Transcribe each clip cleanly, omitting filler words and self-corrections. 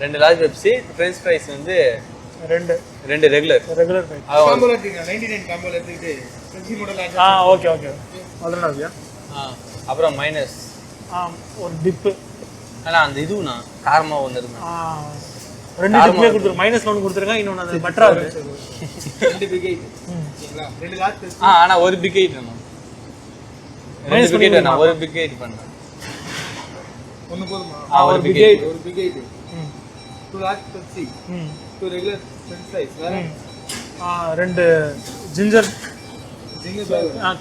2 large Pepsi, French fries வந்து 2 regular fries. காம்போல எடுத்துங்க 99 காம்போல எடுத்துட்டு ஃப்ரெஞ்சி மாடல் ஆச்சு. ஓகே. அதனாலயா? அப்புறம் மைனஸ் ஒரு டிப். ஆனா அந்த இதுனா காரமா ஒன்னு இருக்கு. 2 டிப்மே கொடுத்துருங்க. மைனஸ்ல ஒன்னு கொடுத்துருங்க. இன்னொன்னு அது பட்டரா இருக்கு. 2 பிக் ஐட். சரிங்களா? 2 லார்ஜ் பெப்சி. ஆனா ஒரு பிக் ஐட் வேணும். மைனஸ் பிக் ஐட் நான் ஒரு பிக் ஐட் பண்றேன். ஒன்னு போதுமா? ஒரு பிக் ஐட். 2 large Pepsi. 2 regular french fries. வேற 2 ஜிஞ்சர்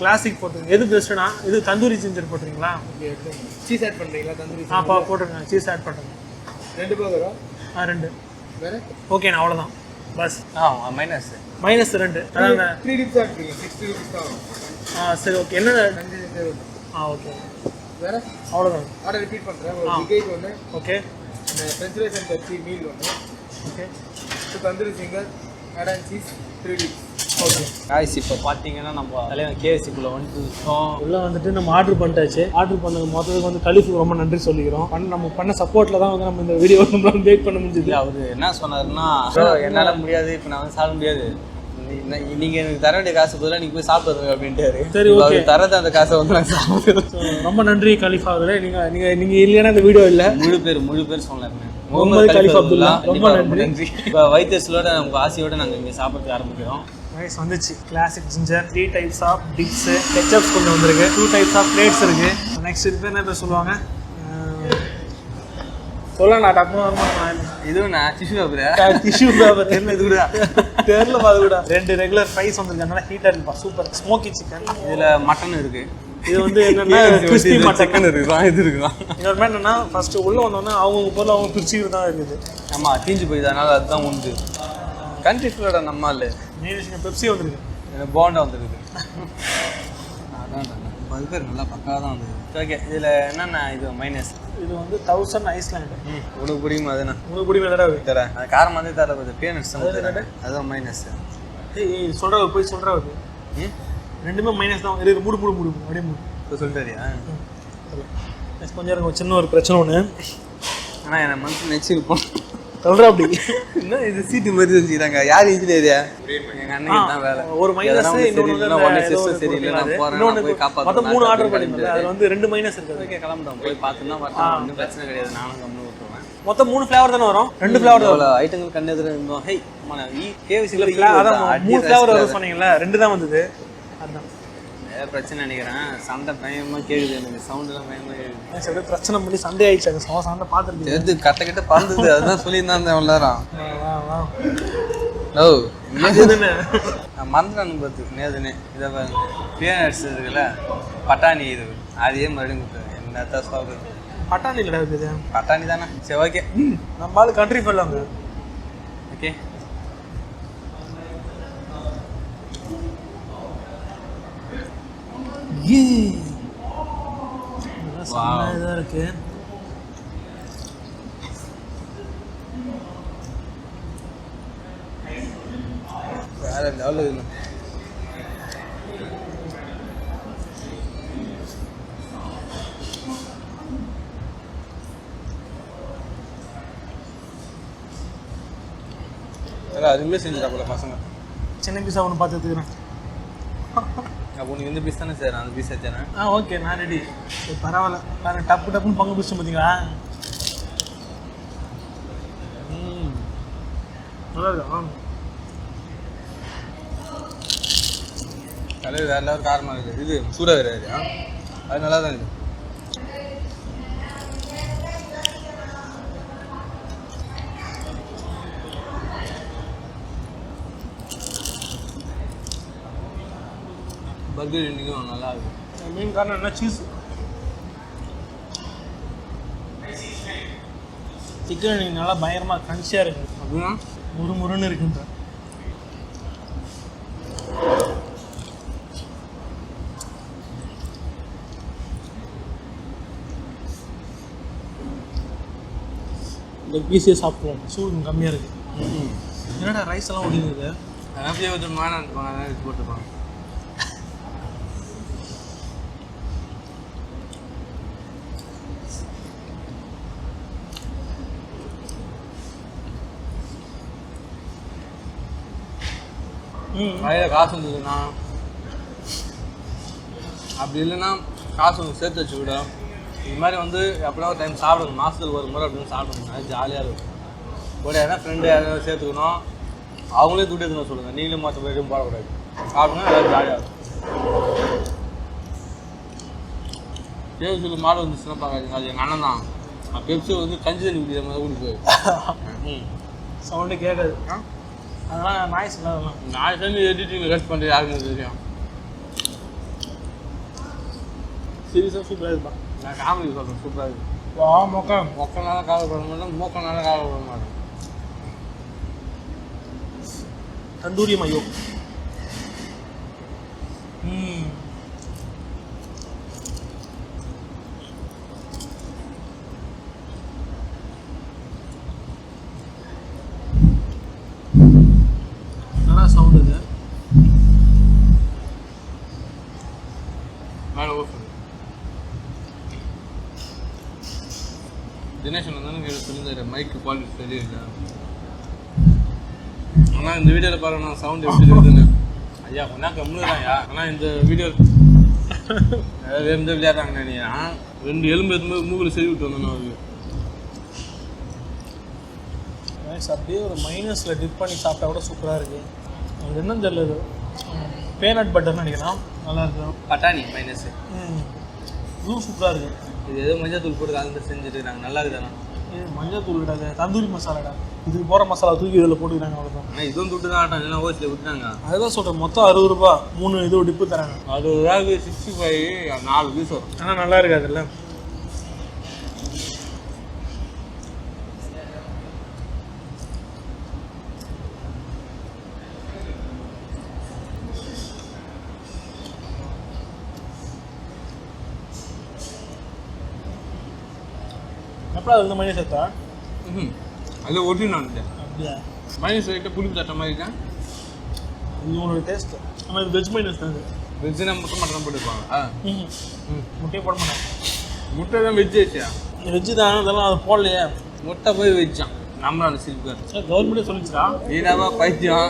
கிளாசிக் போட்டுருங்க. எது பெஸ்ட்னா இது தந்தூரி ஜிஞ்சர் போட்டுறீங்களா? சீஸ் ஆட் பண்றீங்களா? தந்தூரி போட்டுருங்க. சீஸ் ஆட் பண்ணுங்க. 2 பர்கரா? 2. வேற ஓகே நான் அவ்வளவுதான் பஸ். மைனஸ் 2. அதான் 3 டிப்ஸ் ஆட் பண்ணுங்க. 60 ரூபீஸ் தான். சரி ஓகே. என்ன ஓகே. வேற அவ்வளவுதான். ஆர்டர் ரிப்பீட் பண்றேன். ஒரு பிக் ஐட் ஒன்னு. Okay. French fries and Pepsi meal ஒன்னு. Okay. Tandoori zinger add and cheese 3 dips. Okay guys இப்போ பாத்தீங்கன்னா நம்ம தலைவன் KFC குள்ள வந்துட்டோம். உள்ள வந்துட்டு நம்ம ஆர்டர் பண்ணிட்டாச்சு. ஆர்டர் பண்ணது மொத்தத்துக்கு வந்து கலிஃபுக்கு ரொம்ப நன்றி சொல்லிக்கிறோம். நம்ம பண்ண சப்போர்ட்ல தான் வந்து நம்ம இந்த வீடியோ நம்மளால மேக் பண்ண முடிஞ்சது. அவரு என்ன சொன்னாருன்னா என்னால முடியாது, இப்போ நான் வந்து சாப்பிட முடியாது, நீங்க எனக்கு தர வேண்டிய காசு பதிலாக நீங்க போய் சாப்பிடுங்க அப்படின்ட்டாரு. சரி ஓகே, தரது அந்த காசை வந்து நான் சாப்பிடுறேன். ரொம்ப நன்றி கலிஃபா அவர்களே. நீங்க இல்லைன்னா இந்த வீடியோ இல்லை. முழு பேர் சொன்னாருங்க. முகமது கலிஃபா அப்துல்லா, ரொம்ப நன்றி. இப்போ வைத்தியர்களோட நமக்கு ஆசையோட நாங்கள் இங்கே சாப்பிட்டு ஆரம்பிக்கிறோம். ரைஸ் வந்துச்சு. Classic ginger, 3 types of dips, ketchups கொஞ்சம் வந்திருக்கு, 2 டைப்ஸ் ஆஃப் பிளேட்ஸ் இருக்கு. நெக்ஸ்ட் இது என்ன பேர் சொல்லுவாங்க சொல்லலாம். டக்குனு இதுவும் நான் டிஷ்யூ பேப்பர் என்ன இது கூட தெரியல. அது கூட 2 ரெகுலர் ஃப்ரைஸ் வந்திருக்கனால ஹீட்டர் இருப்பா. Super smoky chicken. இதில் மட்டன் இருக்கு. இது வந்து என்னன்னா கிறிஸ்பி மட்டன் இருக்குதான். இது இருக்குதான். இன்னொரு மாதிரி என்னன்னா ஃபர்ஸ்ட் உள்ள வந்தோன்னா அவங்க பொருள் அவங்க பிரிச்சுக்கிட்டு தான் இருக்குது. ஆமாம், தீஞ்சு போயிடுது. அதனால அதுதான் உண்டு. கண்ட்ரி ஃபுல்லோட நம்ம இல்லை. பெப்சி வந்திருக்கு, போண்டா வந்துருக்கு. அதான் பர்கர் நல்லா பக்காவாக தான் வந்தது. ஓகே, இதில் என்னென்ன இது மைனஸ்? இது வந்து 1000 ஐஸ்லாண்டு. உனக்கு பிடிக்குமா? அதுண்ணா உனக்கு பிடிக்குமா? தடவை தரேன். அது காரம் வந்து தர பீனட்ஸ் அதுதான் மைனஸ். சொல்கிற போய் சொல்கிறாரு. ரெண்டுமே மைனஸ் தான். மூடு அப்படியே மூடு இப்போ சொல்லிட்டாரியா? கொஞ்சம் இருக்கும். சின்ன ஒரு பிரச்சனை ஒன்று. ஆனால் என்னை மனசு நினச்சிருப்போம். சொல்கிறா அப்படி என்ன இது சீட்டு மாதிரி வச்சுக்கிறாங்க. யார் இன்ஜினியரியா? எங்கள் அண்ணன் தான் வேலை. ஒரு மைனஸ் மொத்தம் 3 ஆர்டர் பண்ணிருந்தேன். அதில் வந்து 2 மைனஸ் இருக்குது. ஓகே, கிளம்பிட்டோம். போய் பார்த்துன்னா வரலாம், ஒன்றும் பிரச்சனை கிடையாது. நானும் கம்மி விட்டுருவேன். மொத்தம் 3 ஃப்ளேவர் தானே வரும். 2 ஃப்ளேவர் தான் ஐட்டங்கள் கண்ணு எதிர இருந்தோம். ஹே கேவிசியில் 3 ஃப்ளேவர் வரும் சொன்னீங்களா? 2 தான் வந்தது. அதுதான் பிரச்சனை நினைக்கிறேன். சண்டை பயமா கேக்குது எனக்கு. சவுண்ட்லாம் பயமா கேக்குது. பிரச்சனை பண்ணி சண்டை ஆயிடுச்சு. சண்டை பார்த்துருக்கு. எது கட்ட பறந்தது. அதுதான் சொல்லியிருந்தான் எல்லாரும். நான் மறந்துடானு பார்த்து நேதுன்னு இதை பீனட்ஸ் இருக்குல்ல, பட்டாணி இது அதையே மறுபடியும் கொடுத்தாரு. என்னத்தான் சாப்பிடுது. பட்டாணி இல்லை இருக்குது. பட்டாணி தானே. சரி ஓகே, நம்ம ஆளு கண்ட்ரி போடலாங்க. ஓகே, இருக்கு. வேற லெவல். அதுவுமே செஞ்சுட்டாப்புல பசங்க. சின்ன பீஸா ஒன்று பார்த்து எடுத்துக்கிறேன். அப்போ நீ இந்த பீஸ் தானே சார்? அந்த பீஸ் வச்சேன். ஓகே, நான் ரெடி. பரவாயில்ல. பாருங்க, டப்புன்னு பங்கு பிடிச்சு பார்த்தீங்களா? நல்லா இருக்கா? தலைவர் வேற லெவல் காரமாக இருக்குது. இது சூடாக வேறு அது நல்லா தான் இருக்குது. பர்கர் இன்னைக்கும் நல்லா இருக்கும். மெயின் காரணம் என்ன? சீஸ். சிக்கன் இன்னைக்கு நல்லா பயங்கரமாக க்ரன்ச்சியாக இருக்குது. அப்படின்னா முறுமுறுன்னு இருக்குன்ற. லெக் பீஸே சாப்பிடுவோம். சூடு கம்மியாக இருக்குது. என்னடா ரைஸ் எல்லாம் ஒடிங்குது. அப்படியே கொஞ்சம் மேலே இருப்பாங்க, போட்டுப்பாங்க. கையில் காசு இருந்ததுன்னா அப்படி இல்லைன்னா காசு ஒன்று சேர்த்து வச்சு விட இது மாதிரி வந்து எப்படின்னா ஒரு டைம் சாப்பிடணும் மாதத்துக்கு ஒரு முறை அப்படின்னு சாப்பிடணும் அது ஜாலியாக இருக்கும் கூட யாரா ஃப்ரெண்டு யாராவது சேர்த்துக்கணும் அவங்களே துட்டு எடுத்துன்னு சொல்லுங்கள் நீங்களும் மற்ற பேரும் போடக்கூடாது சாப்பிடணும் எல்லோரும் ஜாலியாக இருக்கும் பேப்சியில் மாடு வந்துச்சுன்னா பார்க்காதீங்க அது எங்கள் அண்ணன் தான் பெப்சி வந்து கஞ்சி தண்ணி குடிக்கிற மாதிரி கூட்டி போய் சவுண்டு கேட்காது அதெல்லாம் நாய்ஸ் இல்லாதெல்லாம் நாய்ஸ் வந்து எடிட்டிங் ரெஸ்ட் பண்ணுறது யாருன்னு தெரியும் சீரியஸாக சூப்பராக இருப்பான் நான் காமெடி சொல்கிறேன் சூப்பராக இருக்குது வா மொக்கனால காவல்பட மாட்டேன் மூக்கனால காவல்பட மாட்டேன் தந்தூரி மையோ நல்லா சவுண்ட் இது மேலே ஓஃபு தினேஷன் வந்து சொல்லியிருந்தாரு மைக்கு குவாலிட்டி சரியில்லை ஆனால் இந்த வீடியோவில் பாருங்க நான் சவுண்ட் எப்படி இருக்குதுன்னு ஐயா கொஞ்சம் கம்முதான்யா ஆனால் இந்த வீடியோ எந்த விளையாடுறாங்கண்ணா நீ 2 எலும்பு எடுத்து மூக்கில் செடி விட்டு வந்தோம் அவருக்கு அப்படியே ஒரு மைனஸில் டிப் பண்ணி சாப்பிட்டா கூட சூப்பராக இருக்குது அது என்னன்னு தெரியல பேனட் பட்டர்னு நினைக்கலாம் நல்லா இருக்கும் பட்டாணி மைனஸு இதுவும் சூப்பராக இருக்குது இது ஏதோ மஞ்சள் தூள் போட்டு கலந்து செஞ்சுட்டு நாங்கள் நல்லா இருக்குதாண்ணா இது மஞ்சள் தூள் விடாது தந்தூரி மசாலாடா இதுக்கு போகிற மசாலா தூக்கி இதில் போட்டுக்கிறாங்க அவ்வளோதான் ஆனால் இதுவும் துட்டு தான் ஆட்டம் இல்லைன்னா ஓசியில் விட்டுட்டாங்க அதுதான் சொல்கிறேன் மொத்தம் 60 ரூபா 3 இது டிப்பு தராங்க 60 ரூபாய்க்கு 65 4 பீஸ் வரும் ஆனால் நல்லா இருக்காதுல்ல எப்படா அது வந்து மைனஸ் எடுத்தா அதில் ஒட்டி நான் வந்துட்டேன் அப்படியா மைனஸ் லைட்டாக புளிப்பு தட்ட மாதிரி இருக்கேன் இது உங்களோட டேஸ்ட்டு ஆனால் இது வெஜ் மைனஸ் தான் இது வெஜ்ஜுனா முட்டை மட்டும் தான் போட்டுருப்பாங்க முட்டையை போட மாட்டேன் முட்டை தான் வெஜ்ஜு வச்சியா வெஜ்ஜு தான் அதெல்லாம் அது போடலையே முட்டை போய் வச்சான் நம்ம அந்த சிரிப்பு கவர்மெண்ட்டே சொல்லிச்சுடா நீனாவா பைத்தியம்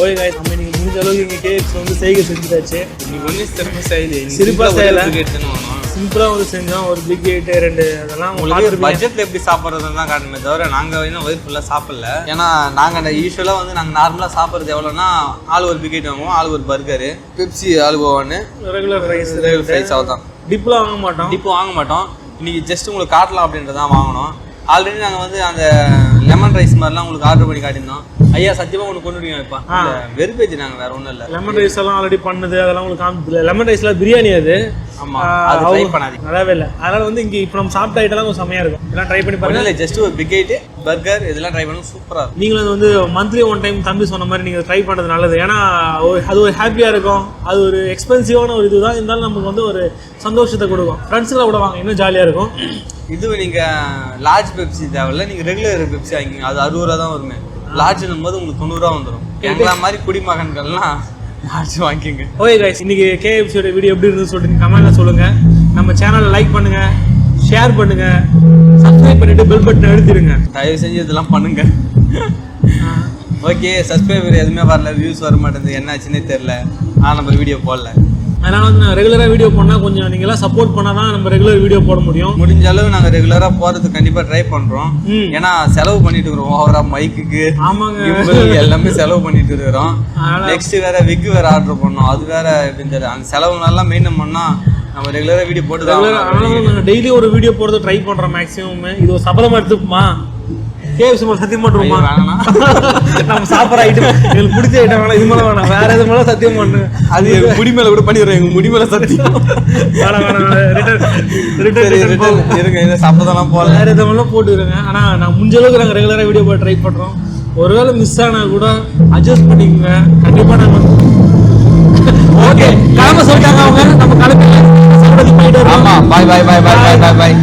ஓகே गाइस நம்ம இன்னைக்கு முடிஞ்ச அளவுக்கு இங்கே கேக்ஸ் வந்து செய்கை செஞ்சுட்டாச்சு இன்னைக்கு ஒன்றும் சிறப்பாக செய்யல சிறப்பாக செய்யலை சிம்பிளாக வந்து செஞ்சோம் ஒரு பிக் 8 2 அதெல்லாம் உங்களுக்கு பட்ஜெட்டில் எப்படி சாப்பிட்றதுன்னு தான் காட்டுமே தவிர நாங்கள் இன்னும் வயிறு ஃபுல்லாக சாப்பிடல ஏன்னா நாங்கள் யூஸ்வலாக வந்து நாங்கள் நார்மலாக சாப்பிட்றது எவ்வளோன்னா ஆள் ஒரு பிக் 8 வாங்குவோம் ஆள் ஒரு பர்கரு பெப்சி ஆள் போவான்னு ரெகுலர் ரைஸ் அவ்வளோதான் டிப்லாம் வாங்க மாட்டோம் டிப்பு வாங்க மாட்டோம் இன்னைக்கு ஜஸ்ட் உங்களுக்கு காட்டலாம் அப்படின்றதான் வாங்கினோம் ஆல்ரெடி நாங்கள் வந்து அந்த லெமன் ரைஸ் மாதிரிலாம் உங்களுக்கு ஆர்டர் பண்ணி காட்டியிருந்தோம் ஐயா சத்தியமாக உங்களுக்கு கொண்டு விடுவீங்க இப்போ வெறுப்பேஜ் நாங்கள் வேறு ஒன்றும் இல்லை லெமன் ரைஸ் எல்லாம் ஆல்ரெடி பண்ணது அதெல்லாம் உங்களுக்கு காமிச்சது லெமன் ரைஸ்லாம் பிரியாணி அது ஆமாம் அது ட்ரை பண்ணாதீங்க நல்லாவே இல்லை அதனால் வந்து இங்கே இப்போ நம்ம சாப்பிட்ட ஐட்டெல்லாம் கொஞ்சம் செம்மையாக இருக்கும் இதெல்லாம் ட்ரை பண்ணி பாருங்க இல்லை ஜஸ்ட் ஒரு பிக் 8 பர்கர் இதெல்லாம் ட்ரை பண்ணணும் சூப்பராக இருக்கும் நீங்களும் வந்து மந்த்லி ஒன் டைம் தம்பி சொன்ன மாதிரி நீங்கள் ட்ரை பண்ணுறது நல்லது ஏன்னா அது ஒரு ஹாப்பியாக இருக்கும் அது ஒரு எக்ஸ்பென்சிவான ஒரு இதுதான் இருந்தாலும் நமக்கு வந்து ஒரு சந்தோஷத்தை கொடுக்கும் ஃப்ரெண்ட்ஸுங்களை கூட வாங்க இன்னும் ஜாலியாக இருக்கும் இது நீங்கள் லார்ஜ் பெப்சி தேவையில்ல நீங்கள் ரெகுலர் பெப்சி வாங்கிங்க அது 60 ரூபா தான் வருமே லார்ஜ்னும் போது உங்களுக்கு 90 ரூபா வந்துடும் எங்களா மாதிரி குடிமகன்கள்லாம் லார்ஜ் வாங்கிங்க ஓகே கைஸ் இன்னைக்கு கேஎஃப்சியோட வீடியோ எப்படி இருந்துன்னு சொல்லிட்டு கமெண்ட்ல சொல்லுங்க நம்ம சேனலை லைக் பண்ணுங்க ஷேர் பண்ணுங்க சப்ஸ்கிரைப் பண்ணிட்டு பெல் பட்டன் அழுத்திடுங்க தயவு செஞ்சு இதெல்லாம் பண்ணுங்க ஓகே சப்ஸ்கிரைபர் எதுவுமே வரல, வியூஸ் வர மாட்டேங்குது, என்னாச்சுன்னே தெரியல. ஆனால் நம்ம வீடியோ போடல. அதனால வந்து நான் ரெகுலராக வீடியோ பண்ணால் கொஞ்சம் நீங்களாம் சப்போர்ட் பண்ணால் தான் நம்ம ரெகுலர் வீடியோ போட முடியும். முடிஞ்ச அளவு நாங்கள் ரெகுலராக போகிறதுக்கு கண்டிப்பாக ட்ரை பண்ணுறோம். ஏன்னா செலவு பண்ணிட்டு இருக்கிறோம் ஓவரா, மைக்குக்கு ஆமாங்க எல்லாமே செலவு பண்ணிட்டு இருக்கிறோம். நெக்ஸ்ட் வேற விக் வேற ஆர்டர் பண்ணோம், அது வேற எப்படின்னு தெரியல. அந்த செலவு நல்லா மெயின்டைன் பண்ணால் நம்ம ரெகுலராக வீடியோ போட்டு தான். அதனால நாங்கள் டெய்லி ஒரு வீடியோ போடுறது ட்ரை பண்ணுறோம் மேக்ஸிமம். இது ஒரு சபதமாக எடுத்துப்போமா, கேஎஃப்சி மேலே சத்தியம் பண்ணுறோமா, நம்ம சாப்பிட்ற ஐட்டம் எங்களுக்கு பிடிச்ச ஐட்டம் வேணாம், இது மேலே வேணாம், வேற எது மேலே சத்தியம் பண்ணு. அது எங்கள் முடி மேலே கூட பண்ணிடுறோம், எங்கள் முடி மேலே சத்தியம் இருங்க. இதை சப்பதெல்லாம் போகல, வேறு எது மேலே போட்டுக்கிறேங்க. ஆனால் நான் முடிஞ்ச அளவுக்கு நாங்கள் ரெகுலராக வீடியோ போட ட்ரை பண்ணுறோம். ஒருவேளை மிஸ் ஆனால் கூட அட்ஜஸ்ட் பண்ணிக்கோங்க. கண்டிப்பாக நாங்கள் ஓகே கிளம்ப சொல்லிட்டாங்க அவங்க, நம்ம கிளம்பி. ஆமாம், பாய் பாய் பாய் பாய் பாய் பாய் பாய்.